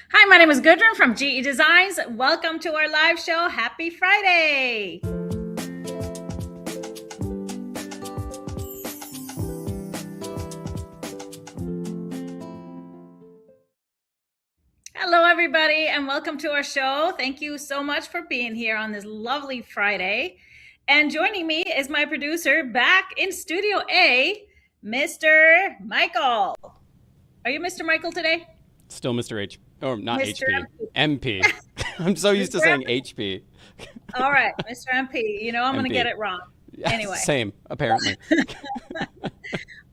Hi, my name is Gudrun from GE Designs. Welcome to our live show. Happy Friday. Hello, everybody, and welcome to our show. Thank you so much for being here on this lovely Friday. And joining me is my producer back in Studio A, Mr. Michael. Are you Mr. Michael today? Still Mr. H, or not Mr. HP, MP. I'm so used to Mr. saying MP. HP. All right, Mr. MP. You know I'm going to get MP. it wrong. Yeah, Anyway. same, apparently.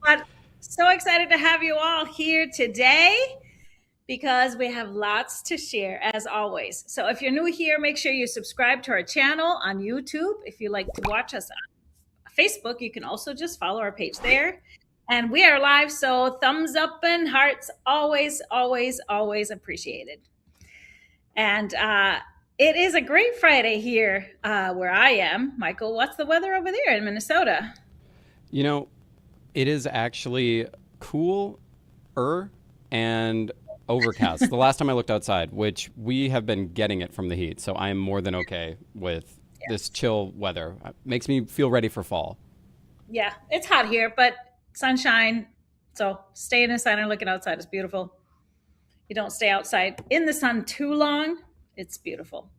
But so excited to have you all here today because we have lots to share as always. So if you're new here, make sure you subscribe to our channel on YouTube. If you like to watch us on Facebook, you can also just follow our page there. And we are live, so thumbs up and hearts always, always, always appreciated. And it is a great Friday here where I am. Michael, what's the weather over there in Minnesota? You know, it is actually cooler and overcast. The last time I looked outside, which we have been getting it from the heat, so I am more than okay with this chill weather. It makes me feel ready for fall. Yeah, it's hot here, but sunshine. So stay in the sun and looking outside is beautiful. You don't stay outside in the sun too long. It's beautiful.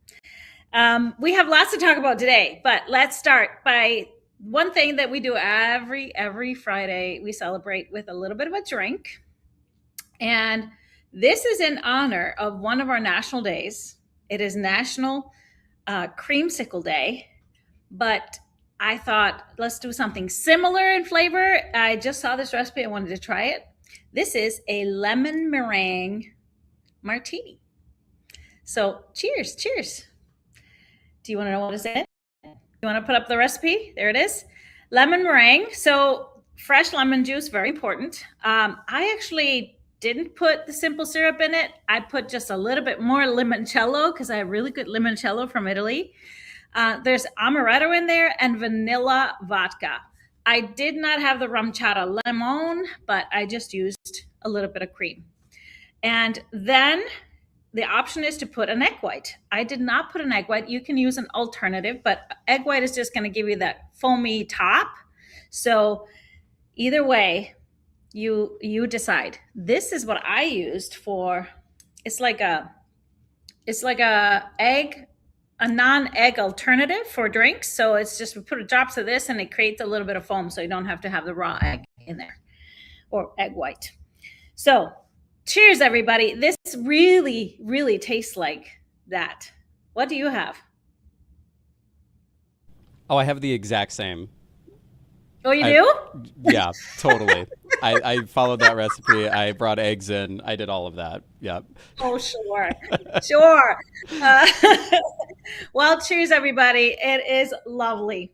We have lots to talk about today, but let's start by one thing that we do every Friday. We celebrate with a little bit of a drink. And this is in honor of one of our national days. It is National Creamsicle Day, but I thought, let's do something similar in flavor. I just saw this recipe. I wanted to try it. This is a lemon meringue martini. So cheers, cheers. Do you want to know what is it? You want to put up the recipe? There it is. Lemon meringue. So fresh lemon juice, very important. I actually didn't put the simple syrup in it. I put just a little bit more limoncello because I have really good limoncello from Italy. There's amaretto in there and vanilla vodka. I did not have the rum chata limon, but I just used a little bit of cream. And then the option is to put an egg white. I did not put an egg white. You can use an alternative, but egg white is just going to give you that foamy top. So either way, you decide. This is what I used for. It's like a egg, a non-egg alternative for drinks. So it's just we put drops of this and it creates a little bit of foam, so you don't have to have the raw egg in there or egg white. So cheers, everybody. This really, really tastes like that. What do you have? Oh, I have the exact same. Oh, you do? Yeah, totally. I followed that recipe. I brought eggs in. I did all of that. Yeah. Oh, sure. Sure. Well, cheers, everybody. It is lovely.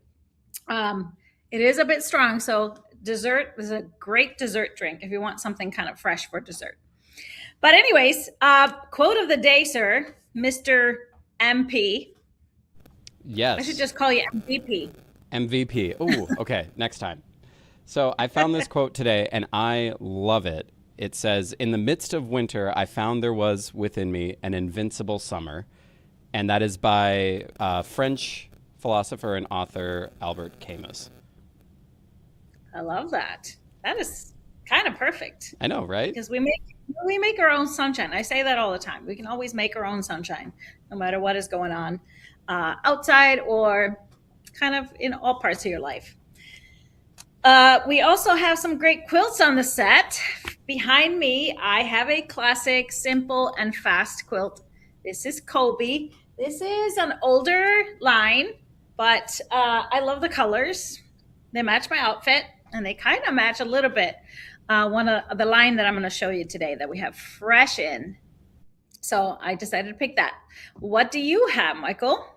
It is a bit strong, so dessert is a great dessert drink if you want something kind of fresh for dessert. But anyways, quote of the day, sir, Mr. MP. Yes. I should just call you MVP. MVP. Oh, okay. Next time. So I found this quote today and I love it. It says, "In the midst of winter, I found there was within me an invincible summer." And that is by French philosopher and author Albert Camus. I love that. That is kind of perfect. I know, right? Because we make our own sunshine. I say that all the time. We can always make our own sunshine, no matter what is going on outside or kind of in all parts of your life. We also have some great quilts on the set. Behind me, I have a classic, simple, and fast quilt. This is Kobe. This is an older line, but I love the colors. They match my outfit, and they kind of match a little bit one of the line that I'm going to show you today that we have fresh in. So I decided to pick that. What do you have, Michael?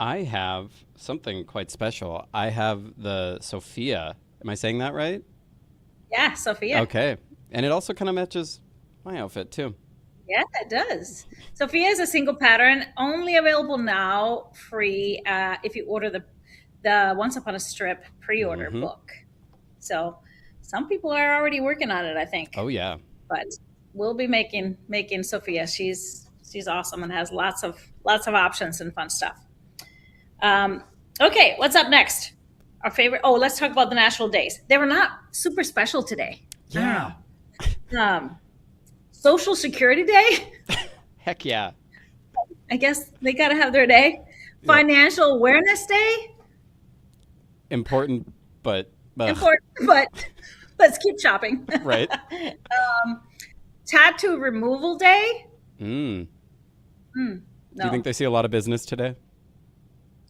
I have something quite special. I have the Sophia. Am I saying that right? Yeah, Sophia. Okay. And it also kind of matches my outfit too. Yeah, it does. Sophia is a single pattern, only available now, free if you order the Once Upon a Strip pre-order book. So some people are already working on it, I think. Oh, yeah. But we'll be making Sophia. She's awesome and has lots of options and fun stuff. Okay, what's up next? Our favorite. Oh, let's talk about the national days. They were not super special today. Yeah. Social Security Day. Heck yeah. I guess they got to have their day. Yeah. Financial Awareness Day. Important, but let's keep shopping. Right. Tattoo Removal Day. No. No. Do you think they see a lot of business today?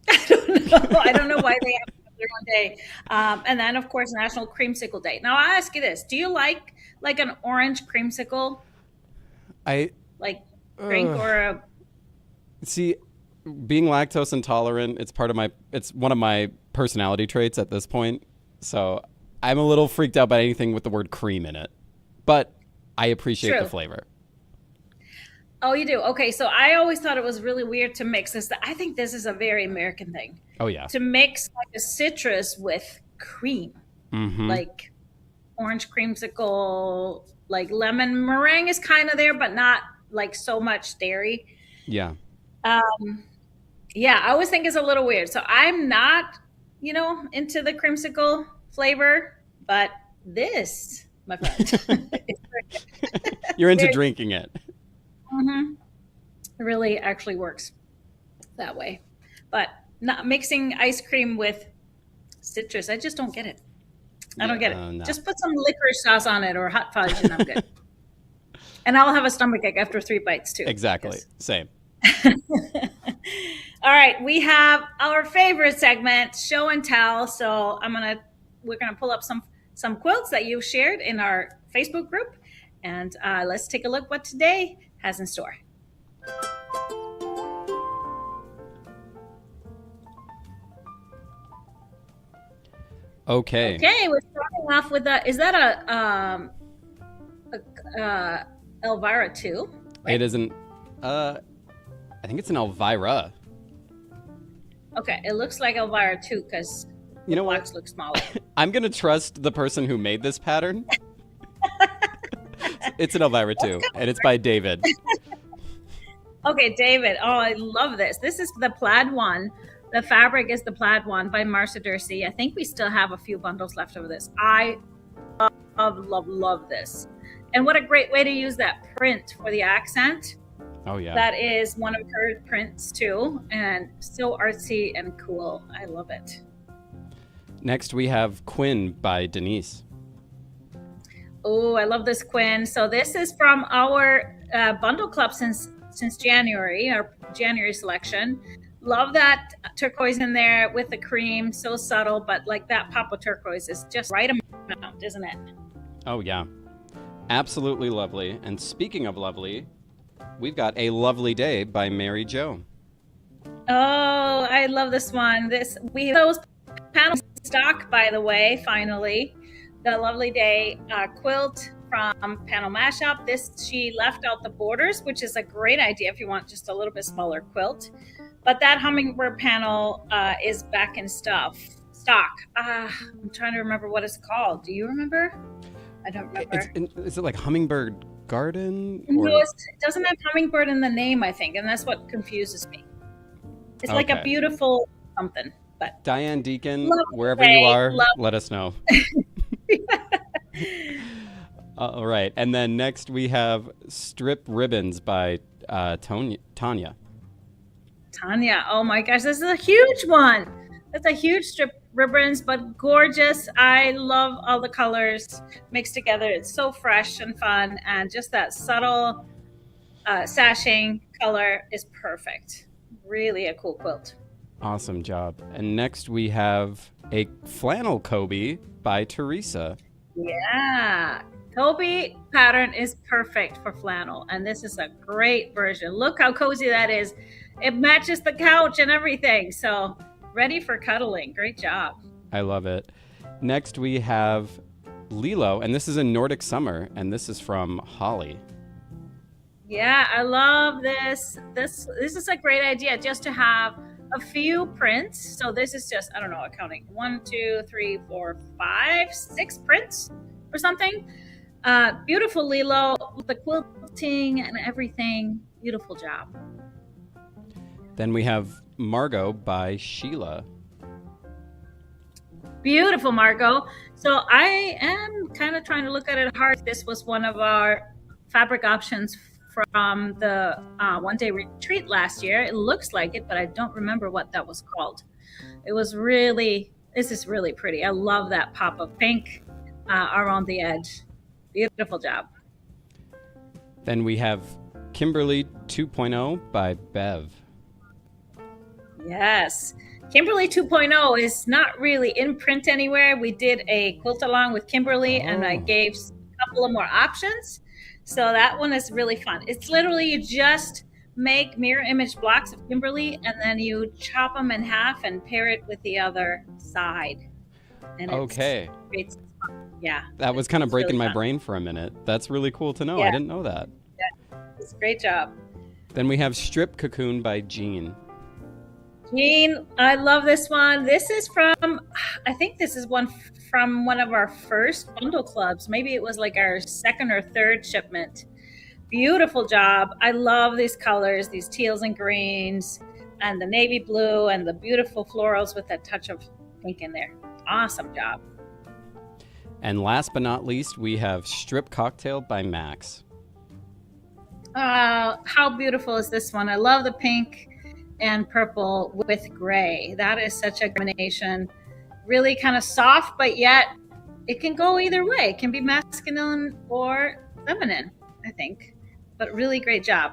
I don't know. I don't know why they have their own day. And then, of course, National Creamsicle Day. Now, I'll ask you this: do you like an orange creamsicle? Drink or a. See, being lactose intolerant, it's one of my personality traits at this point. So I'm a little freaked out by anything with the word cream in it. But I appreciate the flavor. Oh, you do? Okay, so I always thought it was really weird to mix this. I think this is a very American thing. Oh, yeah. To mix like a citrus with cream. Mm-hmm. Like orange creamsicle, like lemon meringue is kind of there, but not like so much dairy. Yeah. Yeah, I always think it's a little weird. So I'm not, into the creamsicle flavor, but this, my friend. You're into drinking it. Mm-hmm. It really actually works that way. But not mixing ice cream with citrus, I just don't get it. I don't get it. No. Just put some licorice sauce on it or hot fudge and I'm good. And I'll have a stomachache after 3 bites too. Exactly. Same. All right, we have our favorite segment, show and tell. So we're gonna pull up some quilts that you shared in our Facebook group, and let's take a look what today has in store. Okay, we're starting off with is that a Elvira 2? Right? It isn't. I think it's an Elvira. Okay, it looks like Elvira 2 because the blocks look smaller. I'm gonna trust the person who made this pattern. It's an Elvira 2, and it's by David. Okay, David. Oh, I love this. This is the plaid one. The fabric is the plaid one by Marcia Dursey. I think we still have a few bundles left of this. I love this. And what a great way to use that print for the accent. Oh, yeah. That is one of her prints, too. And so artsy and cool. I love it. Next, we have Quinn by Denise. Oh, I love this, Quinn. So this is from our bundle club since January, our January selection. Love that turquoise in there with the cream. So subtle, but like that pop of turquoise is just right amount, isn't it? Oh, yeah. Absolutely lovely. And speaking of lovely, we've got A Lovely Day by Mary Jo. Oh, I love this one. We have those panels in stock, by the way, finally. The Lovely Day quilt from Panel Mashup. She left out the borders, which is a great idea if you want just a little bit smaller quilt. But that hummingbird panel is back in stock. I'm trying to remember what it's called. Do you remember? I don't remember. Is it like Hummingbird Garden? No, it doesn't have hummingbird in the name, I think, and that's what confuses me. It's like a beautiful something. But Diane Deacon, wherever you are, let us know. All right, and then next we have Strip Ribbons by Tanya. Tanya, oh my gosh, this is a huge one. That's a huge strip ribbons, but gorgeous. I love all the colors mixed together. It's so fresh and fun, and just that subtle sashing color is perfect. Really a cool quilt. Awesome job. And next we have a Flannel Kobe by Teresa. Yeah, Kobe pattern is perfect for flannel, and this is a great version. Look how cozy that is. It matches the couch and everything, so ready for cuddling. Great job. I love it. Next we have Lilo, and this is a Nordic Summer, and this is from Holly. Yeah, I love this. This is a great idea, just to have a few prints. So this is just, I don't know, counting 1, 2, 3, 4, 5, 6 prints or something. Beautiful Lilo the quilting and everything. Beautiful job. Then we have Margot by Sheila. Beautiful, Margot. So I am kind of trying to look at it hard. This was one of our fabric options from the one-day retreat last year. It looks like it, but I don't remember what that was called. It was really, this is really pretty. I love that pop of pink around the edge. Beautiful job. Then we have Kimberly 2.0 by Bev. Yes. Kimberly 2.0 is not really in print anywhere. We did a quilt along with Kimberly and I gave a couple of more options. So that one is really fun. It's literally you just make mirror image blocks of Kimberly and then you chop them in half and pair it with the other side. And it's yeah. That was kind of breaking really my brain for a minute. That's really cool to know. Yeah. I didn't know that. Yeah. It's a great job. Then we have Strip Cocoon by Jean. Jean, I love this one. This is from, I think this is one from one of our first bundle clubs. Maybe it was like our second or third shipment. Beautiful job. I love these colors, these teals and greens, and the navy blue, and the beautiful florals with that touch of pink in there. Awesome job. And last but not least, we have Strip Cocktail by Max. How beautiful is this one? I love the pink and purple with gray. That is such a combination. Really kind of soft, but yet it can go either way. It can be masculine or feminine, I think. But really great job.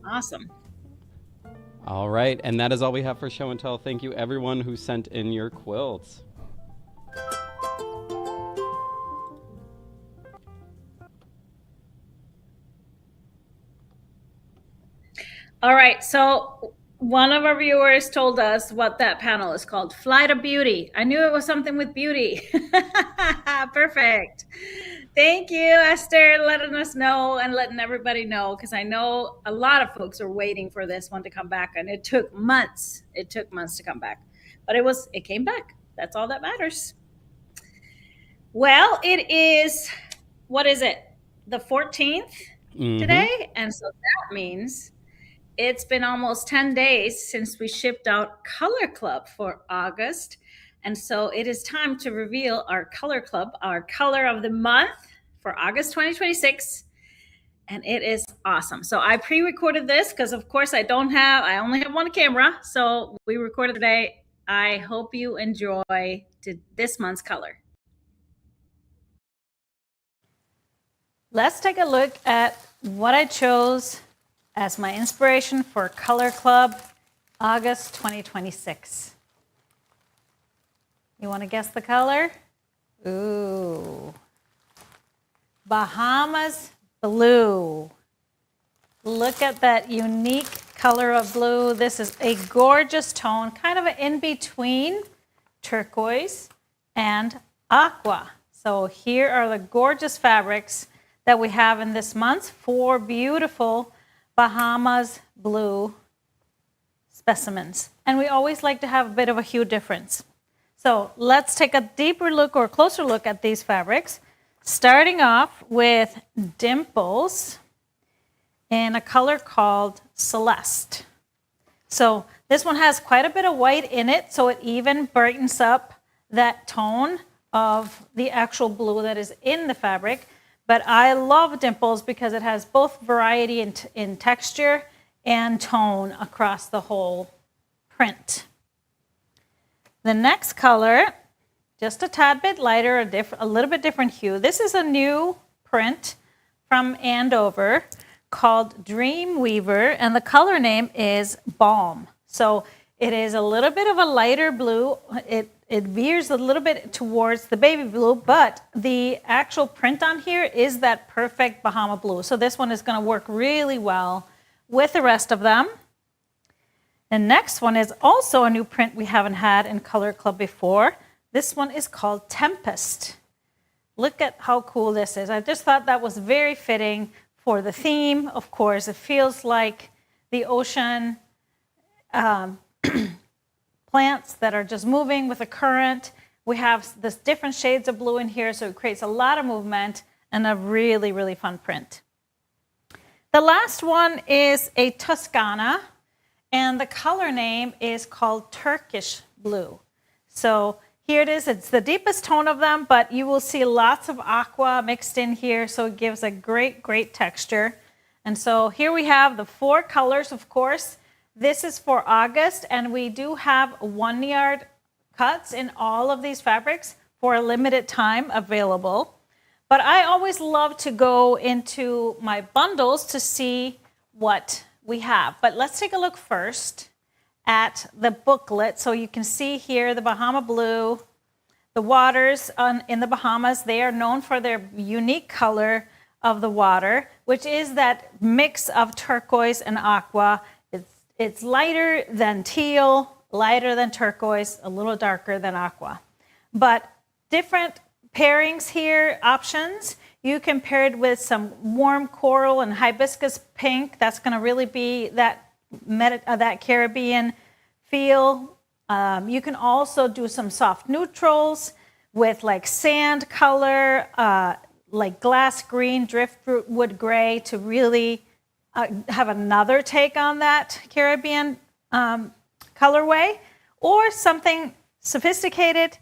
Awesome. All right, and that is all we have for show and tell. Thank you everyone who sent in your quilts. All right, so one of our viewers told us what that panel is called, Flight of Beauty. I knew it was something with beauty. Perfect. Thank you, Esther, letting us know and letting everybody know, because I know a lot of folks are waiting for this one to come back, and it took months. It took months to come back, but it came back. That's all that matters. Well, it is, what is it? The 14th today, and so that means it's been almost 10 days since we shipped out Color Club for August. And so it is time to reveal our Color Club, our color of the month for August 2026. And it is awesome. So I pre-recorded this because of course I only have one camera. So we recorded today. I hope you enjoy this month's color. Let's take a look at what I chose as my inspiration for Color Club August 2026. You want to guess the color? Ooh. Bahamas blue. Look at that unique color of blue. This is a gorgeous tone, kind of an in-between turquoise and aqua. So here are the gorgeous fabrics that we have in this month. 4 beautiful Bahamas blue specimens. And we always like to have a bit of a hue difference. So let's take a deeper look or closer look at these fabrics, starting off with Dimples in a color called Celeste. So this one has quite a bit of white in it, so it even brightens up that tone of the actual blue that is in the fabric. But I love Dimples because it has both variety in texture and tone across the whole print. The next color, just a tad bit lighter, a little bit different hue. This is a new print from Andover called Dreamweaver, and the color name is BOM. So it is a little bit of a lighter blue. It veers a little bit towards the baby blue, but the actual print on here is that perfect Bahama blue. So this one is going to work really well with the rest of them. The next one is also a new print we haven't had in Color Club before. This one is called Tempest. Look at how cool this is. I just thought that was very fitting for the theme. Of course, it feels like the ocean, plants that are just moving with the current. We have this different shades of blue in here, so it creates a lot of movement and a really, really fun print. The last one is a Toscana, and the color name is called Turkish Blue. So here it is. It's the deepest tone of them, but you will see lots of aqua mixed in here, so it gives a great, great texture. And so here we have the 4 colors, of course. This is for August, and we do have 1-yard cuts in all of these fabrics for a limited time available. But I always love to go into my bundles to see what we have. But let's take a look first at the booklet. So you can see here the Bahama Blue, the waters in the Bahamas. They are known for their unique color of the water, which is that mix of turquoise and aqua. It's lighter than teal, lighter than turquoise, a little darker than aqua. But different pairings here, options. You can pair it with some warm coral and hibiscus pink. That's going to really be that Caribbean feel. You can also do some soft neutrals with like sand color, like glass green, driftwood gray to really have another take on that Caribbean colorway, or something sophisticated.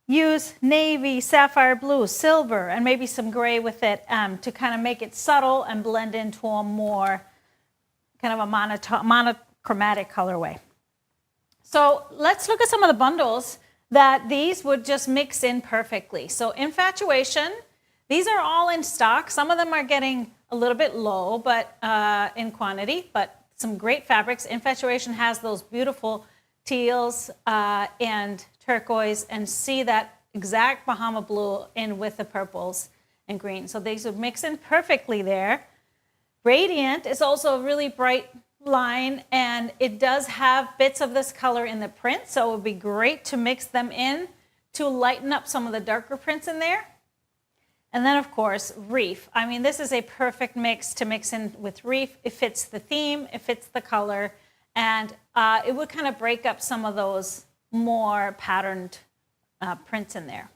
Use navy, sapphire blue, silver, and maybe some gray with it to kind of make it subtle and blend into a more kind of a monochromatic colorway. So let's look at some of the bundles that these would just mix in perfectly. So Infatuation, these are all in stock. Some of them are getting a little bit low but in quantity, but some great fabrics. Infatuation has those beautiful teals and turquoise, and see that exact Bahama Blue in with the purples and greens. So these would mix in perfectly there. Radiant is also a really bright line, and it does have bits of this color in the print, so it would be great to mix them in to lighten up some of the darker prints in there. And then, of course, Reef. I mean, this is a perfect mix to mix in with Reef. It fits the theme, it fits the color, and it would kind of break up some of those more patterned prints in there.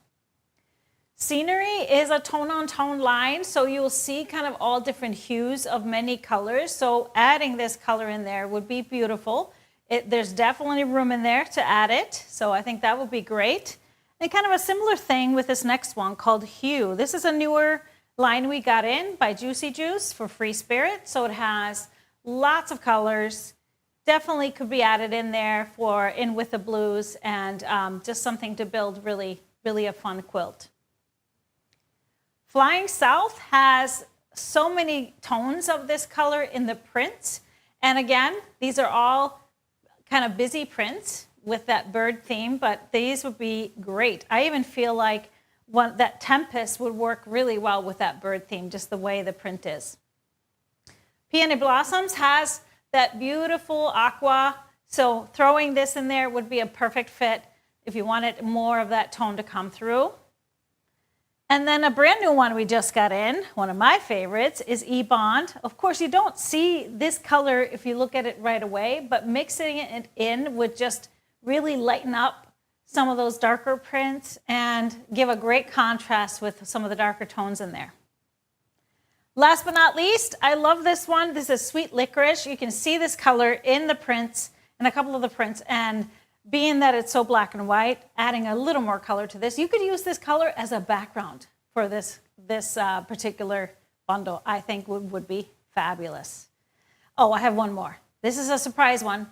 Scenery is a tone-on-tone line, so you'll see kind of all different hues of many colors. So adding this color in there would be beautiful. There's definitely room in there to add it, so I think that would be great. And kind of a similar thing with this next one called Hue. This is a newer line we got in by Juicy Juice for Free Spirit, so it has lots of colors. Definitely could be added in there in with the blues, and just something to build really, really a fun quilt. Flying South has so many tones of this color in the prints. And again, these are all kind of busy prints with that bird theme, but these would be great. I even feel like that Tempest would work really well with that bird theme, just the way the print is. Peony Blossoms has that beautiful aqua, so throwing this in there would be a perfect fit if you wanted more of that tone to come through. And then a brand new one we just got in, one of my favorites, is E-Bond. Of course, you don't see this color if you look at it right away, but mixing it in would just really lighten up some of those darker prints and give a great contrast with some of the darker tones in there. Last but not least, I love this one. This is Sweet Licorice. You can see this color in the prints, in a couple of the prints, and being that it's so black and white, adding a little more color to this. You could use this color as a background for this particular bundle. I think would be fabulous. Oh, I have one more. This is a surprise one.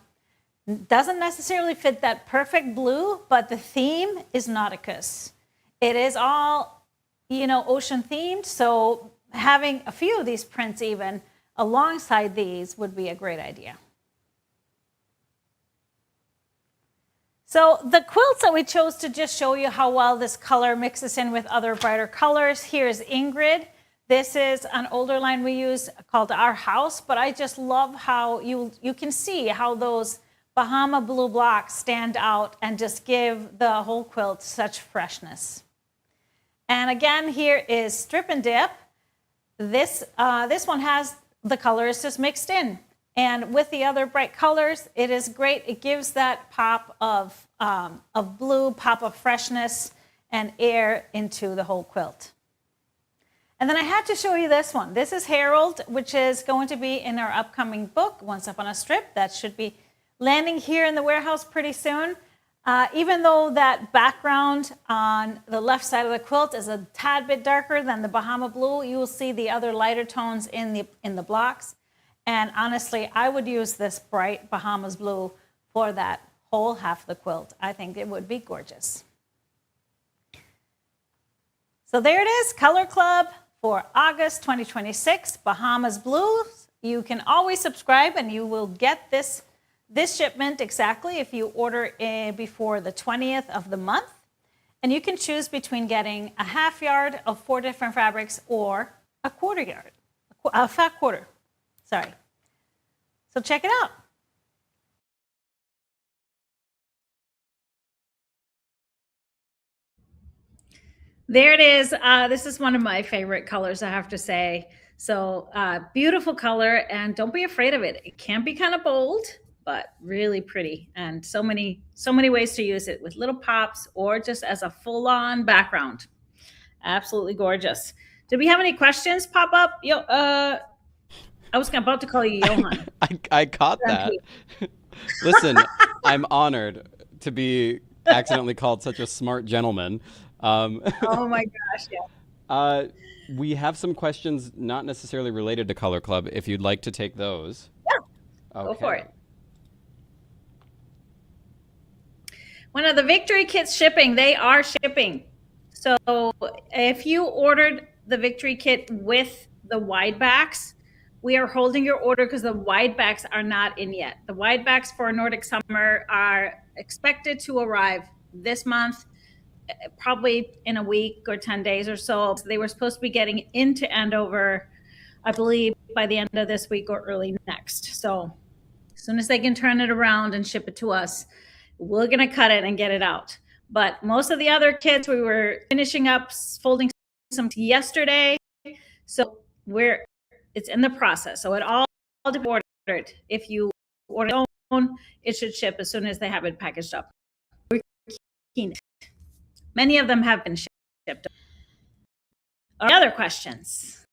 Doesn't necessarily fit that perfect blue, but the theme is Nauticus. It is all, ocean themed, so having a few of these prints even alongside these would be a great idea. So the quilts that we chose to just show you how well this color mixes in with other brighter colors. Here's Ingrid. This is an older line we use called Our House, but I just love how you can see how those Bahama blue blocks stand out and just give the whole quilt such freshness. And again, here is Strip and Dip. This one has the colors just mixed in. And with the other bright colors, it is great. It gives that pop of blue, pop of freshness and air into the whole quilt. And then I had to show you this one. This is Harold, which is going to be in our upcoming book, Once Up on a Strip. That should be landing here in the warehouse pretty soon. Even though that background on the left side of the quilt is a tad bit darker than the Bahama Blue, you will see the other lighter tones in the blocks. And honestly, I would use this bright Bahamas Blue for that whole half of the quilt. I think it would be gorgeous. So there it is, Color Club for August 2026, Bahamas Blue. You can always subscribe and you will get this shipment exactly if you order before the 20th of the month. And you can choose between getting a half yard of 4 different fabrics or a quarter yard, a fat quarter, sorry. So check it out. There it is. This is one of my favorite colors, I have to say. So beautiful color, and don't be afraid of it. It can be kind of bold, but really pretty, and so many ways to use it, with little pops or just as a full-on background. Absolutely gorgeous. Did we have any questions pop up? I was about to call you Johan. I caught that. Listen, I'm honored to be accidentally called such a smart gentleman. Oh my gosh, yeah. We have some questions not necessarily related to Color Club, if you'd like to take those. Yeah, okay. Go for it. One of the Victory Kits shipping, they are shipping. So if you ordered the Victory Kit with the wide backs, we are holding your order because the wide backs are not in yet. The wide backs for Nordic Summer are expected to arrive this month, probably in a week or 10 days or so. They were supposed to be getting into Andover, I believe, by the end of this week or early next. So as soon as they can turn it around and ship it to us, we're going to cut it and get it out. But most of the other kits, we were finishing up folding some yesterday. So it's in the process. So it all ordered. If you order your own, it should ship as soon as they have it packaged up. Many of them have been shipped. Any other questions?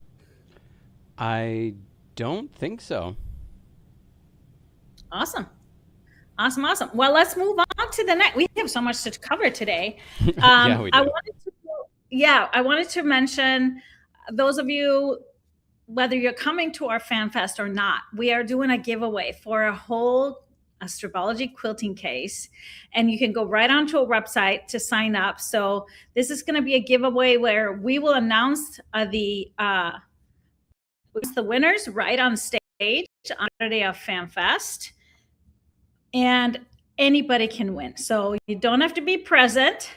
I don't think so. Awesome. Well, let's move on to the next. We have so much to cover today. Yeah, we do. I wanted to mention, those of you, whether you're coming to our fan fest or not, we are doing a giveaway for a Stripology quilting case, and you can go right onto a website to sign up. So this is going to be a giveaway where we will announce the winners right on stage on Saturday of Fan Fest, and anybody can win. So you don't have to be present,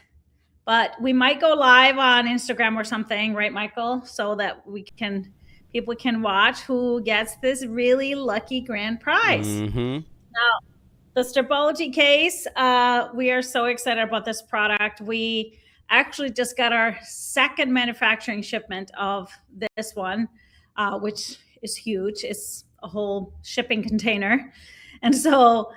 but we might go live on Instagram or something, right, Michael? So that people can watch who gets this really lucky grand prize. Mm-hmm. Now, the Stripology case, we are so excited about this product. We actually just got our second manufacturing shipment of this one, which is huge. It's a whole shipping container. And so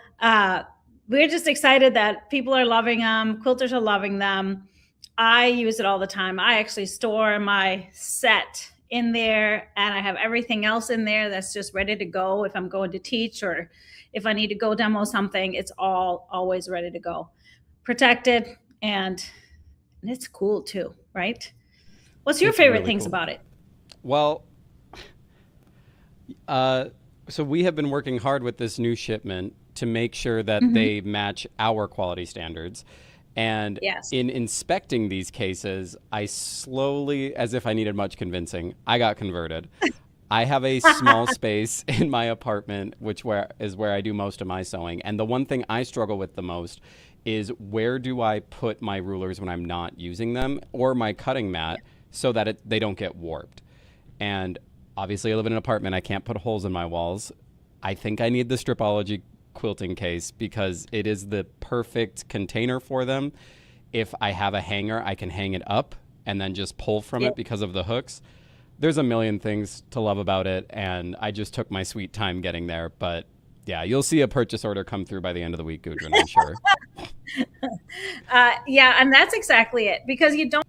we're just excited that people are loving them. Quilters are loving them. I use it all the time. I actually store my set in there, and I have everything else in there that's just ready to go if I'm going to teach, or if I need to go demo something. It's always ready to go, protected, and it's cool too, right? What's your favorite things about it? Well, so we have been working hard with this new shipment to make sure that they match our quality standards. And in inspecting these cases, I slowly, as if I needed much convincing, I got converted. I have a small space in my apartment, which is where I do most of my sewing. And the one thing I struggle with the most is, where do I put my rulers when I'm not using them, or my cutting mat, so that they don't get warped. And obviously I live in an apartment. I can't put holes in my walls. I think I need the Stripology quilting case because it is the perfect container for them. If I have a hanger, I can hang it up and then just pull from it because of the hooks. There's a million things to love about it, and I just took my sweet time getting there, but Yeah, you'll see a purchase order come through by the end of the week, Gudrun, I'm sure. Yeah, and that's exactly it, because you don't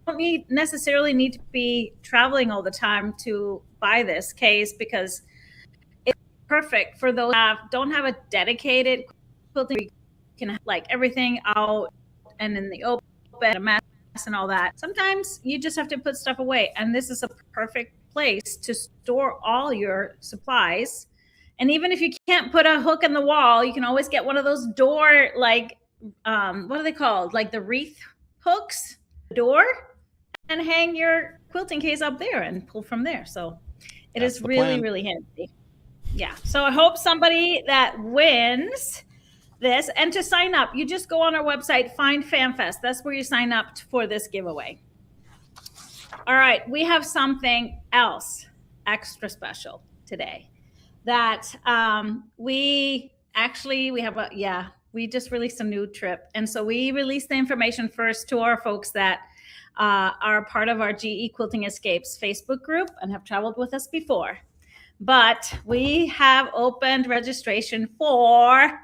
necessarily need to be traveling all the time to buy this case, because it's perfect for those who don't have a dedicated quilting. You can have like everything out and in the open, a mess and all that. Sometimes you just have to put stuff away, and this is a perfect place to store all your supplies. And even if you can't put a hook in the wall, you can always get one of those door, like, what are they called? Like the wreath hooks, door, and hang your quilting case up there and pull from there. So it is really, really handy. Yeah. So I hope somebody that wins this, and to sign up, you just go on our website, find FanFest. That's where you sign up for this giveaway. All right. We have something else extra special today that we just released a new trip. And so we released the information first to our folks that are part of our GE Quilting Escapes Facebook group and have traveled with us before. But we have opened registration for,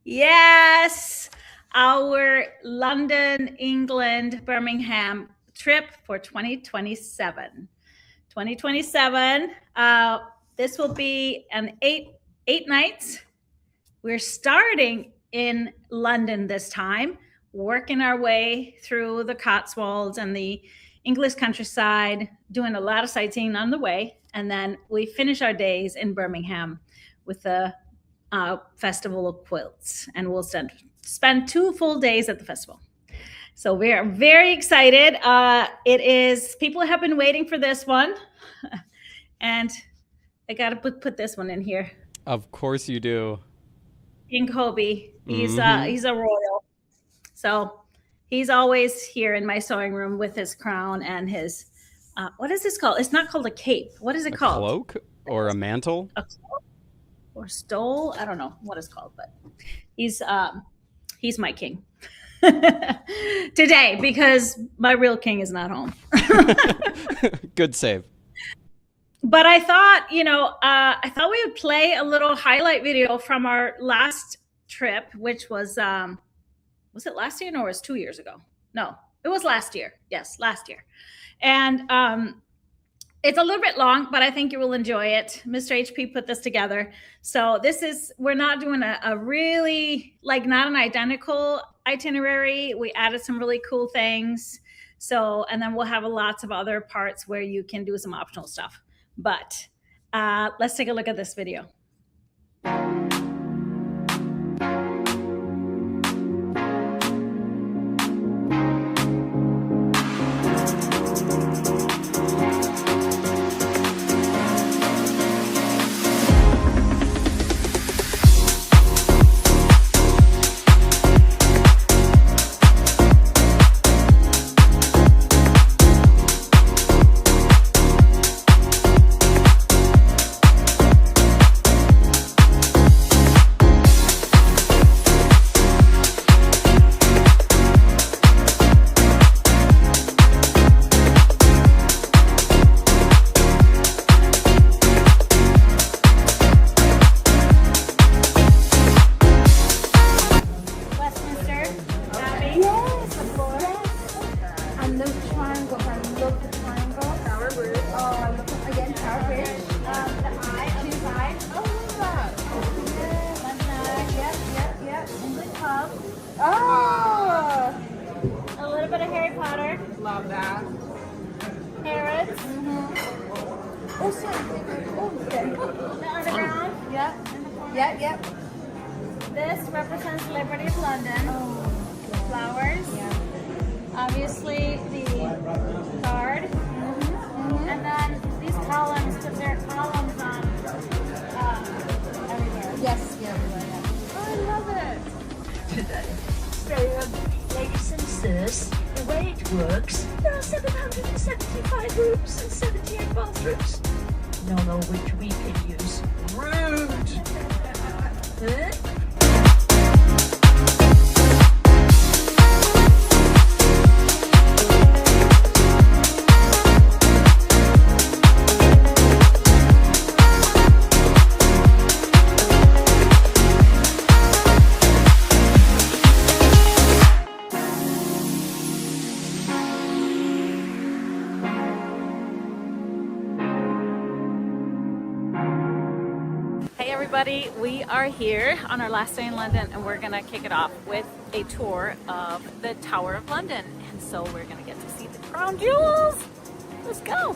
yes, our London, England, Birmingham trip for 2027. 2027. This will be an eight nights. We're starting in London this time, working our way through the Cotswolds and the English countryside, doing a lot of sightseeing on the way. And then we finish our days in Birmingham with the Festival of Quilts. And we'll spend 2 full days at the festival. So we are very excited. People have been waiting for this one. And I got to put this one in here. Of course you do. King Kobe. He's a royal. So he's always here in my sewing room with his crown and his, what is this called? It's not called a cape. What is it called? A cloak or a mantle? A cloak or stole? I don't know what it's called, but he's my king. Today, because my real king is not home. Good save. But I thought, we would play a little highlight video from our last trip, which was it last year? No, it was 2 years ago. No, it was last year. Yes, last year. And it's a little bit long, but I think you will enjoy it. Mr. HP put this together. So we're not doing a really, not an identical itinerary. We added some really cool things. So, and then we'll have lots of other parts where you can do some optional stuff. But let's take a look at this video. Yep. This represents Liberty of London. Flowers. Yeah. Obviously the card. And then these columns, because there are columns on everywhere. Yes, everywhere. Yeah. Oh, I love it. Today. So, ladies and sirs, the way it works, there are 775 rooms and 78 bathrooms, none of which we can use. Rude! Huh? everybody. We are here on our last day in London, and we're gonna kick it off with a tour of the Tower of London. And so we're gonna get to see the crown jewels. Let's go.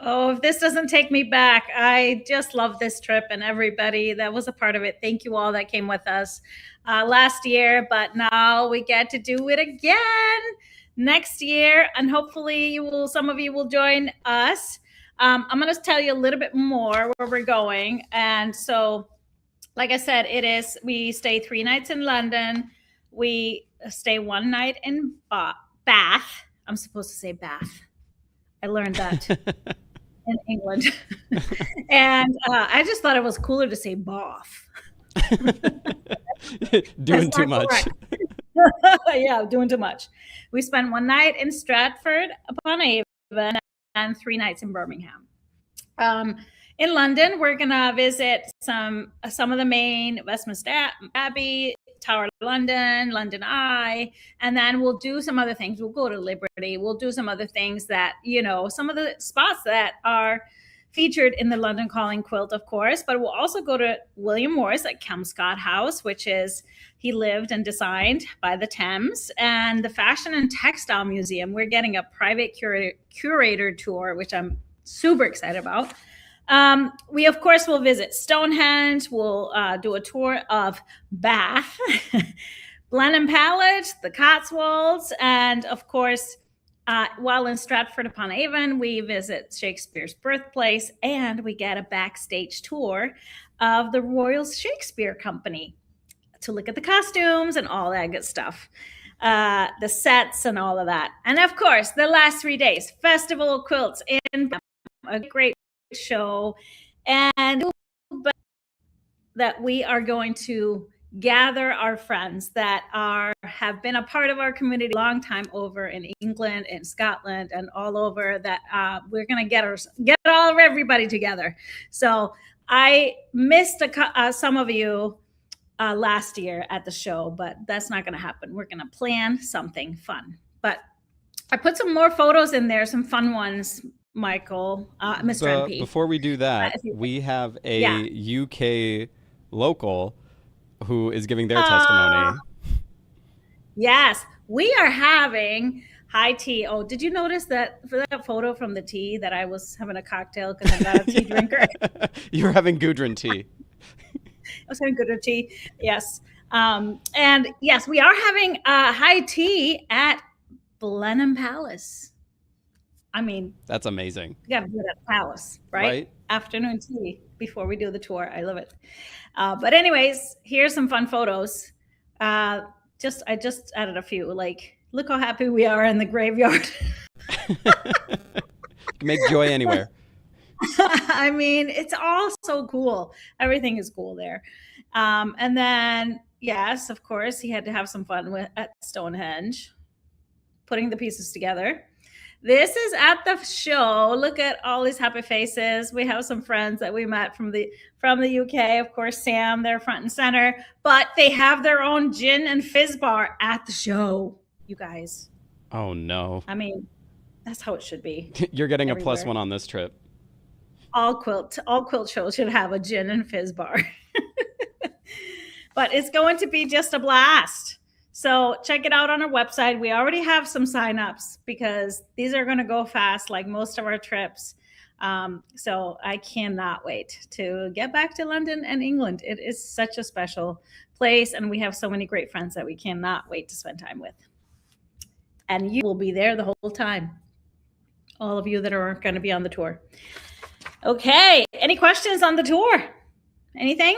Oh, if this doesn't take me back, I just love this trip and everybody that was a part of it. Thank you all that came with us last year, but now we get to do it again next year, and hopefully some of you will join us. I'm going to tell you a little bit more where we're going. And so, like I said, we stay 3 nights in London. We stay 1 night in Bath. I'm supposed to say bath. I learned that in England. And I just thought it was cooler to say bath. Doing too much. Yeah, doing too much. We spent one night in Stratford-upon-Avon and 3 nights in Birmingham. In London, we're gonna visit some of the main: Westminster Abbey, Tower of London, London Eye, and then we'll do some other things. We'll go to Liberty. We'll do some other things that, some of the spots that are featured in the London Calling quilt, of course, but we'll also go to William Morris at Kelmscott House, which is, he lived and designed by the Thames, and the Fashion and Textile Museum. We're getting a private curator tour, which I'm super excited about. We, of course, will visit Stonehenge. We'll do a tour of Bath, Blenheim Palace, the Cotswolds, and, of course, while in Stratford-upon-Avon, we visit Shakespeare's birthplace, and we get a backstage tour of the Royal Shakespeare Company to look at the costumes and all that good stuff, the sets and all of that. And, of course, the last 3 days, Festival of Quilts in a great show, and that we are going to gather our friends that have been a part of our community a long time over in England and Scotland and all over, that we're going to get all of everybody together. So I missed some of you last year at the show, but that's not going to happen. We're going to plan something fun. But I put some more photos in there, some fun ones, Michael, Mr. MP. Before we do that, we have a UK local who is giving their testimony. Yes, we are having high tea. Oh, did you notice that for that photo from the tea that I was having a cocktail because I'm not a tea drinker? You were having Gudrun tea. I was having Gudrun tea, yes. And yes, we are having high tea at Blenheim Palace. I mean, that's amazing. You got to do it at the palace, right? Afternoon tea before we do the tour. I love it. But anyways, here's some fun photos. I just added a few. Like, look how happy we are in the graveyard. Make joy anywhere. I mean, it's all so cool. Everything is cool there. And then, yes, of course, he had to have some fun at Stonehenge, putting the pieces together. This is at the show. Look at all these happy faces. We have some friends that we met from the UK. Of course, Sam, they're front and center. But they have their own gin and fizz bar at the show, you guys. Oh, no. I mean, that's how it should be. You're getting everywhere. A +1 on this trip. All quilt shows should have a gin and fizz bar. But it's going to be just a blast. So check it out on our website. We already have some signups because these are going to go fast like most of our trips. So I cannot wait to get back to London and England. It is such a special place, and we have so many great friends that we cannot wait to spend time with. And you will be there the whole time. All of you that are going to be on the tour. Okay. Any questions on the tour? Anything?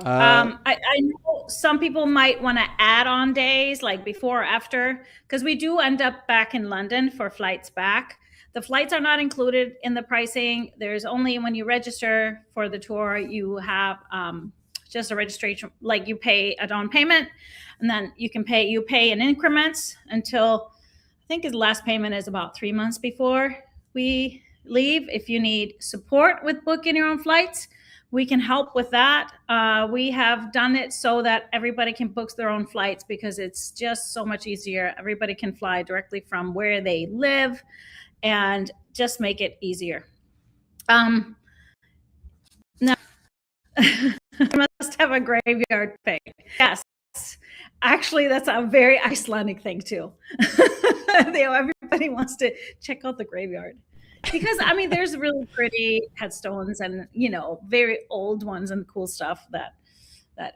I know some people might want to add on days like before or after, because we do end up back in London for flights back. The flights are not included in the pricing. There's only when you register for the tour, you have just a registration, like you pay a down payment, and then you pay in increments until I think his last payment is about 3 months before we leave. If you need support with booking your own flights, we can help with that. We have done it so that everybody can book their own flights because it's just so much easier. Everybody can fly directly from where they live and just make it easier. Now, I must have a graveyard thing. Yes. Actually, that's a very Icelandic thing too. Everybody wants to check out the graveyard. Because, I mean, there's really pretty headstones and, very old ones and cool stuff that,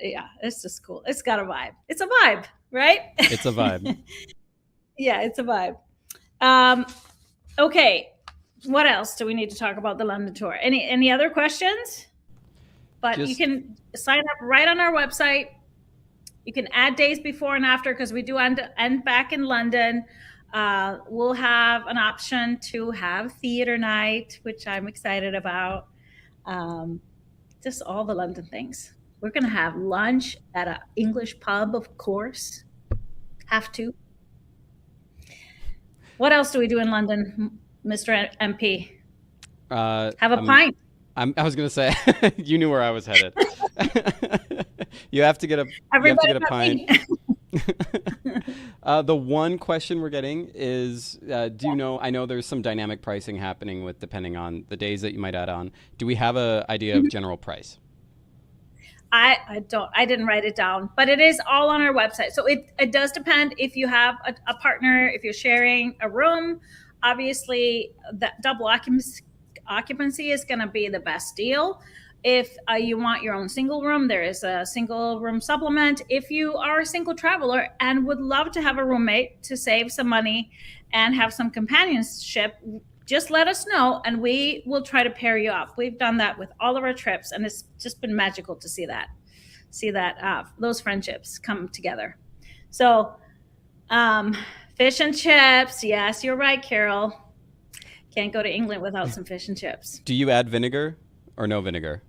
yeah, it's just cool. It's got a vibe. It's a vibe, right? It's a vibe. Yeah, it's a vibe. Okay. What else do we need to talk about the London tour? Any other questions? But you can sign up right on our website. You can add days before and after because we do end back in London. We'll have an option to have theater night, which I'm excited about. Just all the London things. We're going to have lunch at an English pub, of course. Have to. What else do we do in London, Mr. MP? Have a pint. I was gonna say, you knew where I was headed. You have to get a pint. The one question we're getting is, do you know? I know there's some dynamic pricing happening with depending on the days that you might add on. Do we have an idea of general price? I didn't write it down, but it is all on our website. So it does depend if you have a partner, if you're sharing a room. Obviously, that double occupancy is going to be the best deal. If you want your own single room, there is a single room supplement. If you are a single traveler and would love to have a roommate to save some money and have some companionship, just let us know and we will try to pair you up. We've done that with all of our trips and it's just been magical to see that those friendships come together. So fish and chips. Yes, you're right, Carol. Can't go to England without some fish and chips. Do you add vinegar or no vinegar?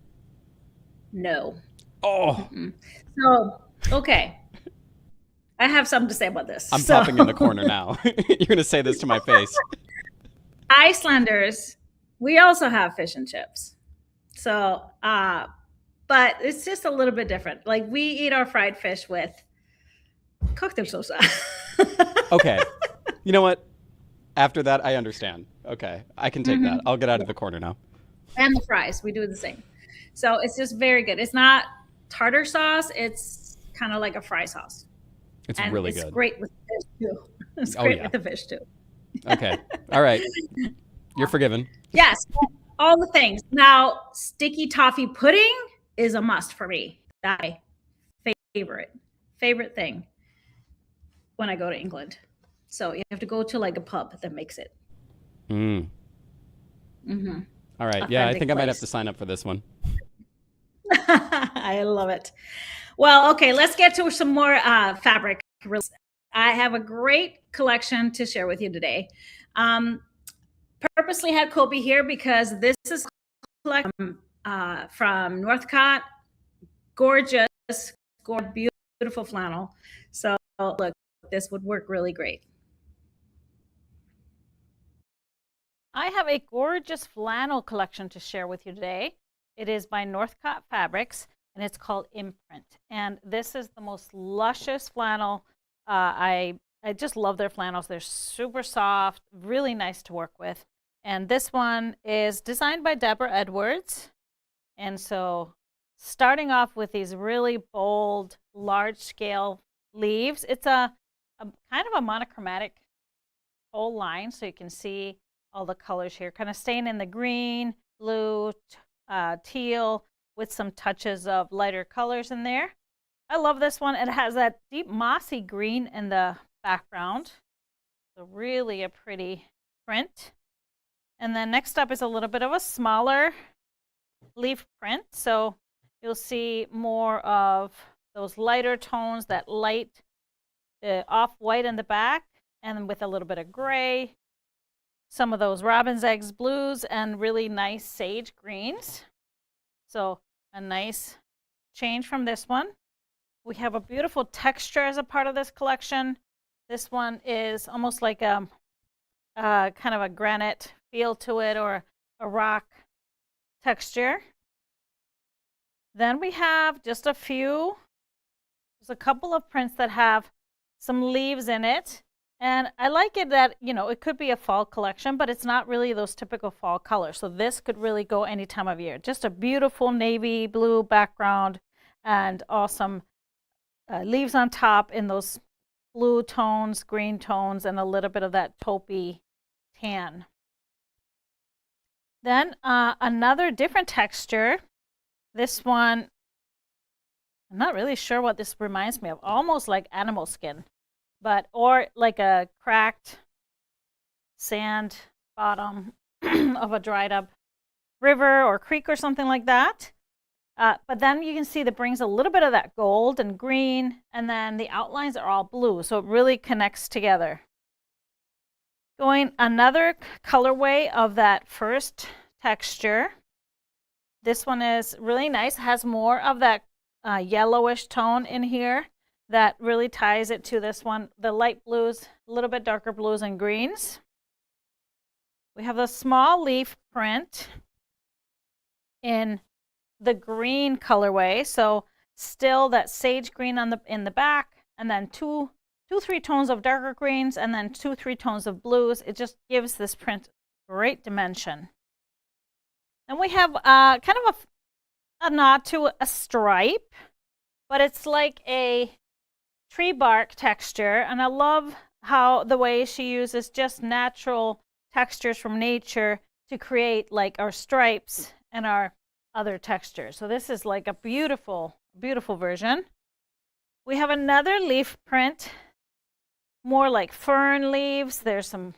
No. Oh. Mm-mm. So, okay. I have something to say about this. I'm popping in the corner now. You're going to say this to my face. Icelanders, we also have fish and chips. So, but it's just a little bit different. Like we eat our fried fish with cocktailsauce. Okay. You know what? After that, I understand. Okay. I can take that. I'll get out of the corner now. And the fries, we do the same. So it's just very good. It's not tartar sauce. It's kind of like a fry sauce. It's really good. It's great with the fish too. It's great with the fish too. Okay. All right. You're forgiven. Yes. All the things. Now, sticky toffee pudding is a must for me. That's my favorite thing when I go to England. So you have to go to like a pub that makes it. Mm. Mm-hmm. All right. Yeah, I think I might have to sign up for this one. I love it. Well, okay, let's get to some more fabric. I have a great collection to share with you today. Purposely had Kobe here because this is from Northcott. Gorgeous, beautiful flannel. So look, this would work really great. I have a gorgeous flannel collection to share with you today. It is by Northcott Fabrics, and it's called Imprint. And this is the most luscious flannel. I just love their flannels. They're super soft, really nice to work with. And this one is designed by Deborah Edwards. And so starting off with these really bold, large-scale leaves, it's a kind of a monochromatic whole line, so you can see all the colors here, kind of staying in the green, blue, teal, with some touches of lighter colors in there. I love this one. It has that deep mossy green in the background. So really a pretty print. And then next up is a little bit of a smaller leaf print. So you'll see more of those lighter tones, that light off-white in the back, and with a little bit of gray. Some of those robin's eggs blues and really nice sage greens. So a nice change from this one. We have a beautiful texture as a part of this collection. This one is almost like a kind of a granite feel to it, or a rock texture. Then we have just there's a couple of prints that have some leaves in it. And I like it that, it could be a fall collection, but it's not really those typical fall colors. So this could really go any time of year. Just a beautiful navy blue background and awesome leaves on top in those blue tones, green tones, and a little bit of that taupey tan. Then another different texture. This one, I'm not really sure what this reminds me of. Almost like animal skin. Or like a cracked sand bottom of a dried up river or creek or something like that. But then you can see that brings a little bit of that gold and green, and then the outlines are all blue, so it really connects together. Going another colorway of that first texture. This one is really nice, has more of that yellowish tone in here that really ties it to this one, the light blues, a little bit darker blues and greens. We have the small leaf print in the green colorway, so still that sage green in the back, and then two, 3 tones of darker greens, and then 2, 3 tones of blues. It just gives this print great dimension. And we have kind of a nod to a stripe, but it's like a tree bark texture, and I love how the way she uses just natural textures from nature to create like our stripes and our other textures. So this is like a beautiful, beautiful version. We have another leaf print, more like fern leaves. There's some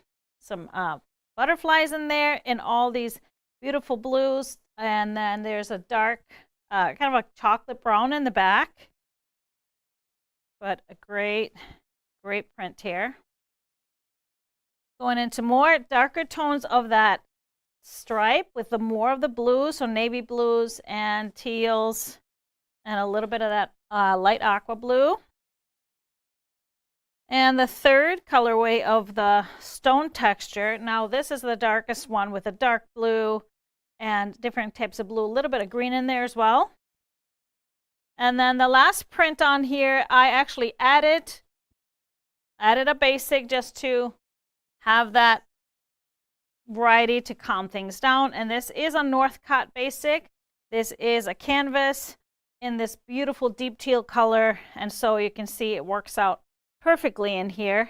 butterflies in there in all these beautiful blues, and then there's a dark kind of a chocolate brown in the back, but a great print here. Going into more darker tones of that stripe with the more of the blues, so navy blues and teals and a little bit of that light aqua blue. And the third colorway of the stone texture, now this is the darkest one with a dark blue and different types of blue, a little bit of green in there as well. And then the last print on here, I actually added a basic just to have that variety to calm things down. And this is a Northcott basic. This is a canvas in this beautiful deep teal color, and so you can see it works out perfectly in here.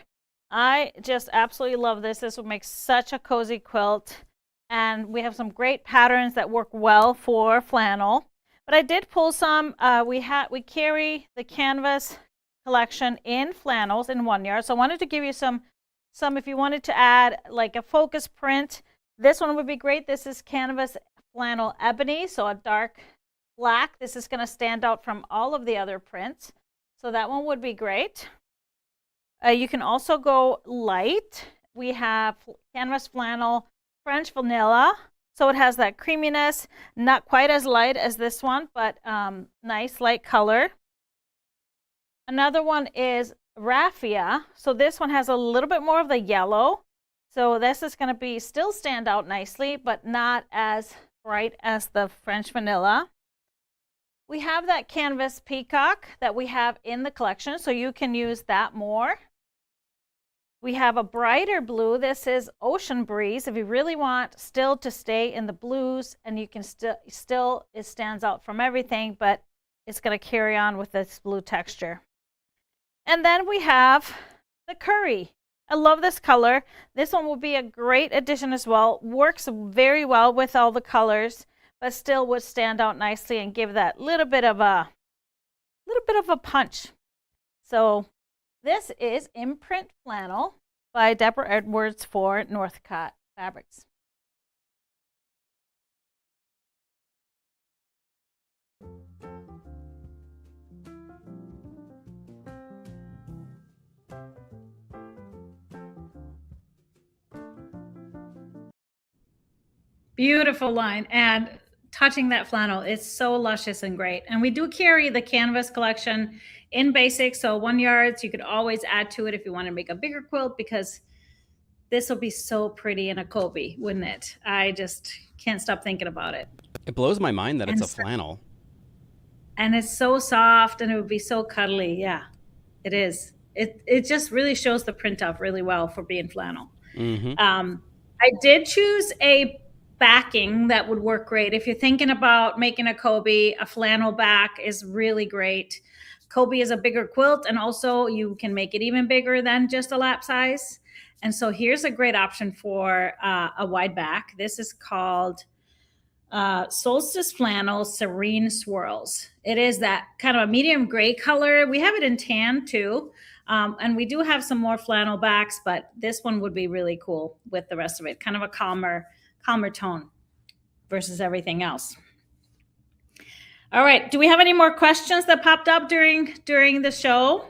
I just absolutely love this. This will make such a cozy quilt, and we have some great patterns that work well for flannel. But I did pull some. We carry the canvas collection in flannels in 1 yard, so I wanted to give you some if you wanted to add like a focus print. This one would be great. This is canvas flannel ebony, so a dark black. This is going to stand out from all of the other prints, so that one would be great. You can also go light. We have canvas flannel French vanilla, so it has that creaminess, not quite as light as this one, but nice light color. Another one is raffia, so this one has a little bit more of the yellow, so this is going to be still stand out nicely, but not as bright as the French vanilla. We have that canvas peacock that we have in the collection, so you can use that more. We have a brighter blue. This is Ocean Breeze. If you really want still to stay in the blues, and you can still it stands out from everything, but it's going to carry on with this blue texture. And then we have the curry. I love this color. This one will be a great addition as well. Works very well with all the colors, but still would stand out nicely and give that little bit of a punch. So this is Imprint Flannel by Deborah Edwards for Northcott Fabrics. Beautiful line, and touching that flannel, it's so luscious and great. And we do carry the canvas collection in basic, so 1 yard. So you could always add to it if you want to make a bigger quilt, because this will be so pretty in a Kobe, wouldn't it? I just can't stop thinking about it. It blows my mind that it's a flannel. And it's so soft, and it would be so cuddly. Yeah, it is. It just really shows the print off really well for being flannel. Mm-hmm. I did choose a backing that would work great. If you're thinking about making a Kobe, a flannel back is really great. Kobe is a bigger quilt, and also you can make it even bigger than just a lap size. And so here's a great option for a wide back. This is called Solstice Flannel Serene Swirls. It is that kind of a medium gray color. We have it in tan too. And we do have some more flannel backs, but this one would be really cool with the rest of it. Kind of a calmer tone versus everything else. All right. Do we have any more questions that popped up during the show?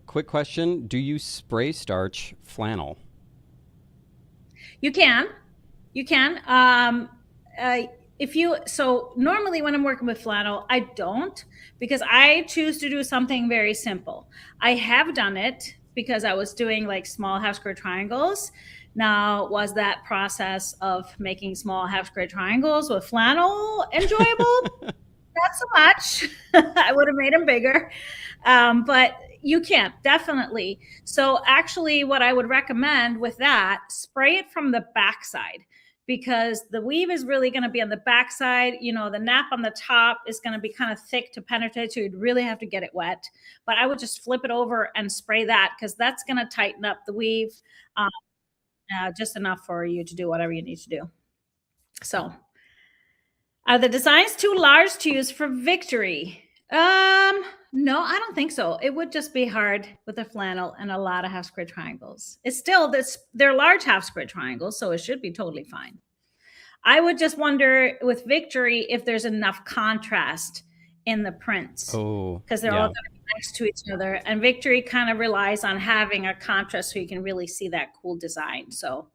Quick question. Do you spray starch flannel? You can. You can. If you so normally when I'm working with flannel, I don't, because I choose to do something very simple. I have done it because I was doing like small half square triangles. Now, was that process of making small half square triangles with flannel enjoyable? Not so much. I would have made them bigger. But you can definitely. So actually, what I would recommend with that, spray it from the backside, because the weave is really going to be on the backside. You know, the nap on the top is going to be kind of thick to penetrate, so you'd really have to get it wet. But I would just flip it over and spray that, because that's going to tighten up the weave just enough for you to do whatever you need to do. So, are the designs too large to use for victory? No, I don't think so. It would just be hard with a flannel and a lot of half square triangles. It's still this, they're large half square triangles, so it should be totally fine. I would just wonder with victory if there's enough contrast in the prints. Oh, because they're all going to be next to each other. And victory kind of relies on having a contrast so you can really see that cool design. So,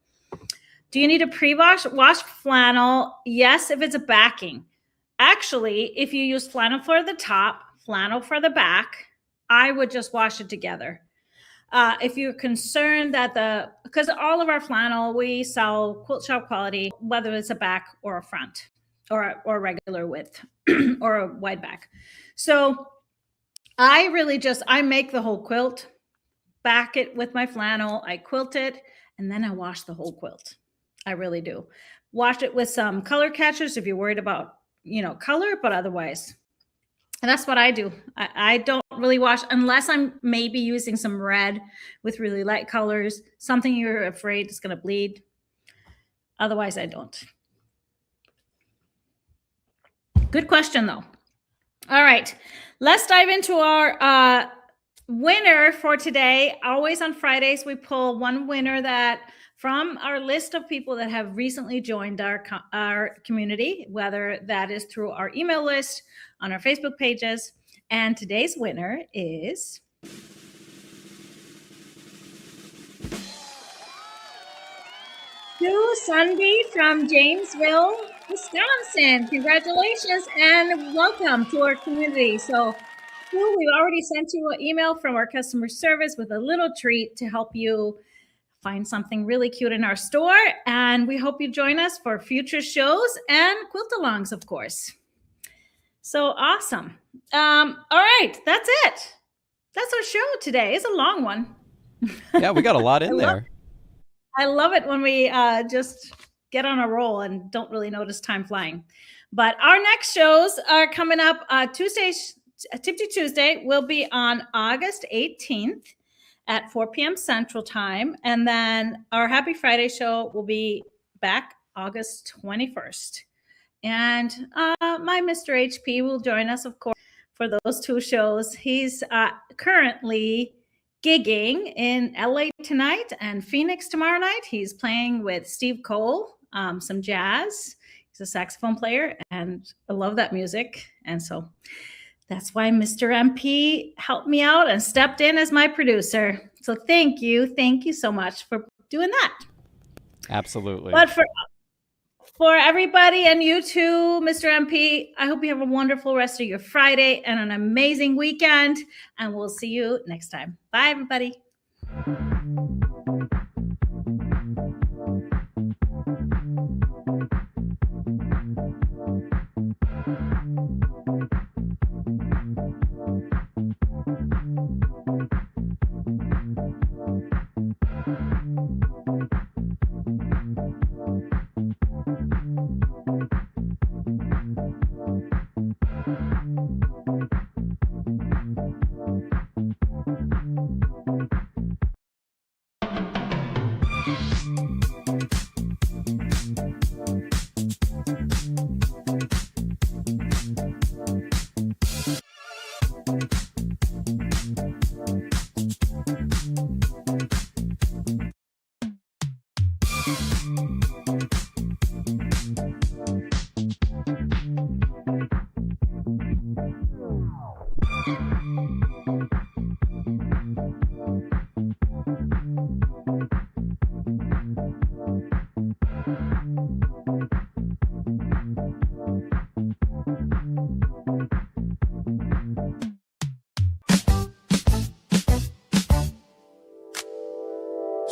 do you need a pre-wash flannel? Yes, if it's a backing. Actually, if you use flannel for the top, flannel for the back, I would just wash it together. If you're concerned that because all of our flannel, we sell quilt shop quality, whether it's a back or a front or regular width or a wide back. So I really I make the whole quilt, back it with my flannel, I quilt it, and then I wash the whole quilt. I really do. Wash it with some color catchers if you're worried about, color, but otherwise. And that's what I do. I don't really wash unless I'm maybe using some red with really light colors, something you're afraid is going to bleed. Otherwise, I don't. Good question, though. All right. Let's dive into our winner for today. Always on Fridays, we pull one winner from our list of people that have recently joined our community, whether that is through our email list, on our Facebook pages. And today's winner is Sue Sunby from Janesville, Wisconsin. Congratulations and welcome to our community. So, Sue, we've already sent you an email from our customer service with a little treat to help you find something really cute in our store. And we hope you join us for future shows and quilt-alongs, of course. So awesome. All right, that's it. That's our show today. It's a long one. Yeah, we got a lot in there. I love it when we just get on a roll and don't really notice time flying. But our next shows are coming up Tuesday. Tipsy Tuesday will be on August 18th at 4 p.m. Central Time. And then our Happy Friday show will be back August 21st. And my Mr. HP will join us, of course, for those two shows. He's currently gigging in LA tonight and Phoenix tomorrow night. He's playing with Steve Cole, some jazz. He's a saxophone player, and I love that music. And so that's why Mr. MP helped me out and stepped in as my producer. So thank you. Thank you so much for doing that. Absolutely. But for everybody and you too, Mr. MP, I hope you have a wonderful rest of your Friday and an amazing weekend. And we'll see you next time. Bye, everybody.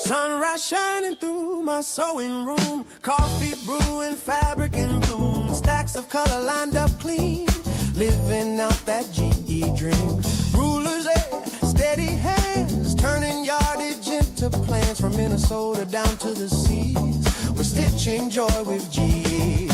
Sunrise shining through my sewing room. Coffee brewing, fabric in bloom. Stacks of color lined up clean. Living out that GE dream. Rulers, steady hands. Turning yardage into plans. From Minnesota down to the seas. We're stitching joy with GE.